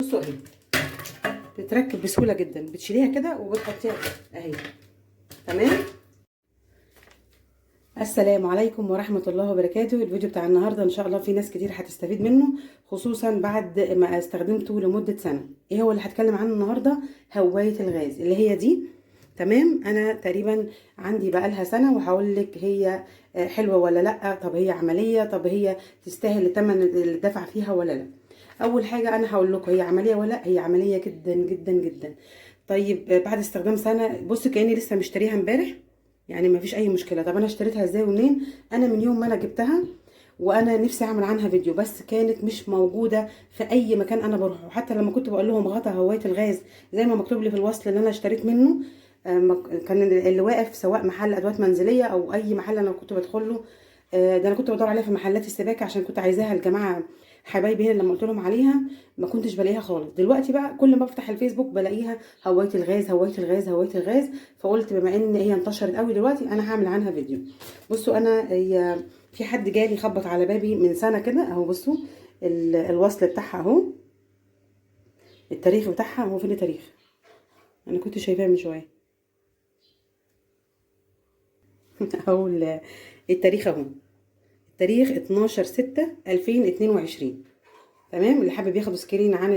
بصوا اهي بتتركب بسهوله جدا، بتشيليها كده وبتحطيها كده اهي. تمام. السلام عليكم ورحمه الله وبركاته. الفيديو بتاع النهارده ان شاء الله في ناس كتير هتستفيد منه، خصوصا بعد ما استخدمته لمده سنه. ايه هو اللي هتكلم عنه النهارده؟ هوايه الغاز اللي هي دي. تمام. انا تقريبا عندي بقالها سنه، وهقول لك هي حلوه ولا لا، طب هي عمليه، طب هي تستاهل الثمن اللي دفع فيها ولا لا. اول حاجه انا هقول لكم هي عمليه ولا لا. هي عمليه جدا جدا جدا. طيب بعد استخدام سنه، بص كاني لسه مشتريها امبارح، يعني ما فيش اي مشكله. طب انا اشتريتها ازاي ومنين؟ انا من يوم ما انا جبتها وانا نفسي اعمل عنها فيديو، بس كانت مش موجوده في اي مكان انا بروحه. حتى لما كنت بقول لهم غطا هوايه الغاز زي ما مكتوب لي في الوصل اللي انا اشتريت منه، كان اللي واقف سواء محل ادوات منزليه او اي محل انا كنت بدخل له. ده انا كنت بدور عليها في محلات السباكه عشان كنت عايزاها الجماعه حبايبي هنا. لما قلت لهم عليها ما كنتش بلاقيها خالص. دلوقتي بقى كل ما افتح الفيسبوك بلاقيها هوايه الغاز هوايه الغاز هوايه الغاز. فقلت بما ان هي انتشرت قوي دلوقتي انا هعمل عنها فيديو. بصوا انا هي في حد جالي خبط على بابي من سنه كده اهو. بصوا الوصل بتاعها اهو، التاريخ بتاعها هو. فين التاريخ؟ انا كنت شايفاه من شويه اهو التاريخ اهو. التاريخ 12/6/2022. تمام. اللي حابب ياخد سكرين عن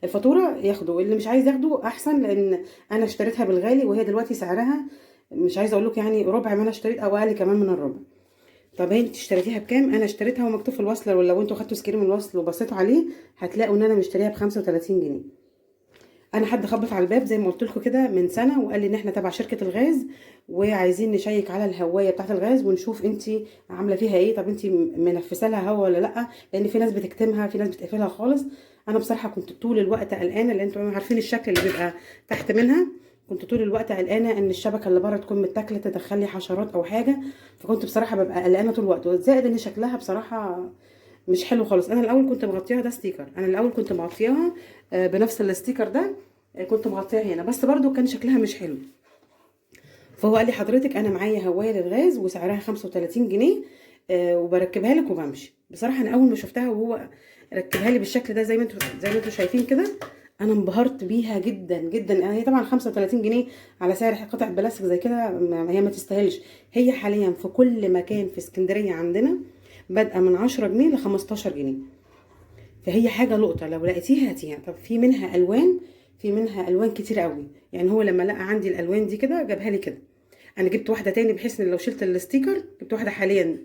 الفاتوره ياخده، اللي مش عايز ياخده احسن، لان انا اشتريتها بالغالي وهي دلوقتي سعرها مش عايزه اقول لكم يعني ربع ما انا اشتريت او اقل كمان من الربع. طب انت اشتريتيها بكام؟ انا اشتريتها ومكتوب في الوصل، ولو انتوا خدتوا سكرين من الوصل وبصيتوا عليه هتلاقوا ان انا مشتريها ب 35 جنيه. انا حد خبط على الباب زي ما قلت لكم كده من سنه وقال لي ان احنا تبع شركه الغاز وعايزين نشيك على الهوايه بتاعه الغاز ونشوف انت عامله فيها ايه. طب انت منفسه لها هوا ولا لا؟ لان في ناس بتكتمها، في ناس بتقفلها خالص. انا بصراحه كنت طول الوقت قلقانه، لان انتوا عارفين الشكل اللي بيبقى تحت منها. كنت طول الوقت قلقانه ان الشبكه اللي بره تكون متاكله تدخل لي حشرات او حاجه. فكنت بصراحه ببقى قلقانه طول الوقت، زائد ان شكلها بصراحه مش حلو خالص. انا الاول كنت مغطياها، ده ستيكر، انا الاول كنت مغطياها بنفس الستيكر ده. كنت مغطياها هنا بس برضو كان شكلها مش حلو. فهو قال لي حضرتك انا معايا هوايه للغاز وسعرها 35 جنيه، وبركبها لك وبمشي. بصراحه انا اول ما شفتها وهو ركبها لي بالشكل ده زي ما انتوا شايفين كده، انا انبهرت بيها جدا جدا. هي طبعا 35 جنيه على سعر قطعه بلاستيك زي كده هي ما تستاهلش. هي حاليا في كل مكان في اسكندريه عندنا بادئه من 10 جنيه ل 15 جنيه. فهي حاجه لقطه، لو لقيتيها هاتيها. طب في منها الوان، في منها الوان كتير قوي. يعني هو لما لقى عندي الالوان دي كده جابها لي كده. انا جبت واحده تاني بحيث ان لو شلت الستيكر، جبت واحده حاليا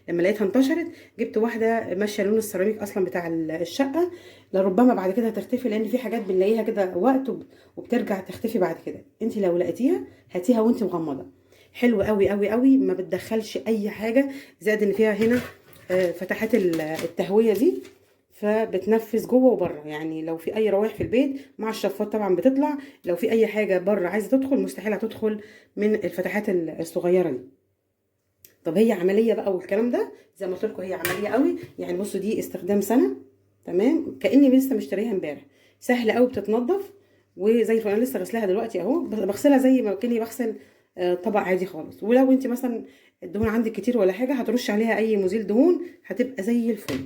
لما لقيتها انتشرت جبت واحده ماشيه لون السيراميك اصلا بتاع الشقه، لربما بعد كده تختفي، لان في حاجات بنلاقيها كده وقت وبترجع تختفي بعد كده. انت لو لقيتيها هاتيها وانت مغمضه. حلوه قوي قوي قوي، ما بتدخلش اي حاجه، زائد ان فيها هنا فتحات التهويه دي، فبتنفذ جوه وبره. يعني لو في اي روائح في البيت مع الشفاط طبعا بتطلع، لو في اي حاجه بره عايزه تدخل مستحيل هتدخل من الفتحات الصغيره دي. طب هي عمليه بقى والكلام ده زي ما قلت لكم هي عمليه قوي. يعني بصوا دي استخدام سنه. تمام. كاني لسه مشتريها امبارح. سهله قوي، بتتنضف وزي الفل. انا لسه غسلاها دلوقتي اهو، بغسلها زي ما كاني بغسل طبق عادي خالص. ولو انت مثلا الدهون عندك كتير ولا حاجه هترش عليها اي مزيل دهون هتبقى زي الفل.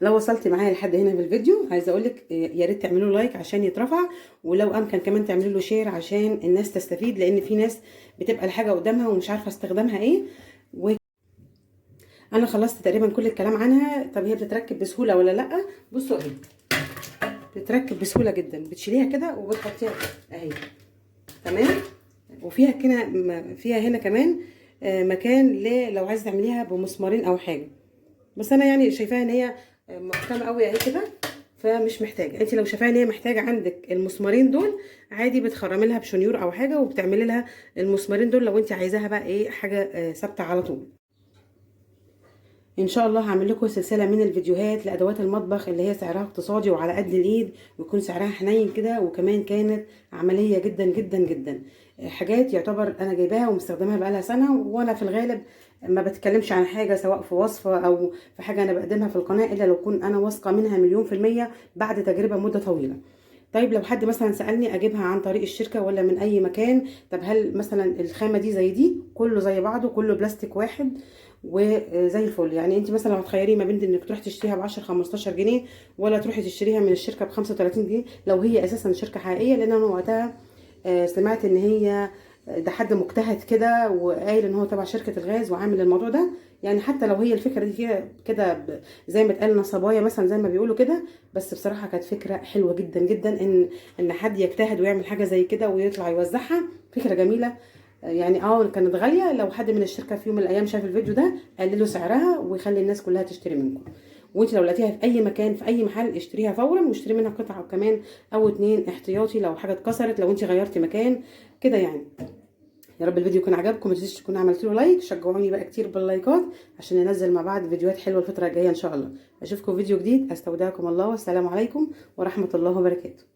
لو وصلت معايا لحد هنا في الفيديو عايزه اقول لك يا ريت تعملوا لايك عشان يترفع، ولو امكن كمان تعملوا له شير عشان الناس تستفيد، لان في ناس بتبقى الحاجه قدامها ومش عارفه استخدامها ايه. وانا خلصت تقريبا كل الكلام عنها. طب هي بتتركب بسهوله ولا لا؟ بصوا اهي بتتركب بسهوله جدا، بتشيليها كده وبتحطيها كده اهي. تمام. وفيها كده، فيها هنا كمان مكان لو عايزه تعمليها بمسمارين او حاجه. بس انا يعني شايفاها ان هي محكمه قوي اهي كده، فمش محتاجه. انت لو شايفاها ان هي محتاجه عندك المسمارين دول عادي بتخرمي لها بشنيور او حاجه وبتعملي لها المسمارين دول، لو انت عايزاها بقى ايه حاجه ثابته على طول. ان شاء الله هعمل لكم سلسله من الفيديوهات لادوات المطبخ اللي هي سعرها اقتصادي وعلى قد الايد، ويكون سعرها حنين كده، وكمان كانت عمليه جدا جدا جدا. حاجات يعتبر انا جايباها ومستخدمها بقالها سنه، وانا في الغالب ما بتكلمش عن حاجه سواء في وصفه او في حاجه انا بقدمها في القناه الا لو كنت انا واثقه منها مليون في الميه بعد تجربه مده طويله. طيب لو حد مثلا سالني اجيبها عن طريق الشركه ولا من اي مكان، طب هل مثلا الخامه دي زي دي كله زي بعضه كله بلاستيك واحد وزي الفل. يعني انت مثلا لو هتخيري ما بين انك تروحي تشتريها ب 10 15 جنيه، ولا تروحي تشتريها من الشركه ب 35 جنيه، لو هي اساسا شركه حقيقيه. لان انا وقتها سمعت ان هي ده حد مجتهد كده وقايل ان هو تبع شركه الغاز وعامل الموضوع ده. يعني حتى لو هي الفكره دي كده كده زي ما اتقال نصبايا مثلا زي ما بيقولوا كده، بس بصراحه كانت فكره حلوه جدا جدا ان حد يجتهد ويعمل حاجه زي كده ويطلع يوزعها. فكره جميله. يعني كانت غاليه. لو حد من الشركه في يوم من الايام شاف الفيديو ده قللوا سعرها ويخلي الناس كلها تشتري منكم. وانت لو لقيتيها في اي مكان في اي محل اشتريها فورا، واشتري منها قطعه كمان او اتنين احتياطي لو حاجه اتكسرت، لو انت غيرتي مكان كده يعني. يا رب الفيديو يكون عجبكم، ما تنسوش تكونوا عملتوا له لايك، شجعوني بقى كتير باللايكات عشان ننزل مع بعض فيديوهات حلوه الفتره الجايه ان شاء الله. اشوفكم فيديو جديد، استودعكم الله والسلام عليكم ورحمه الله وبركاته.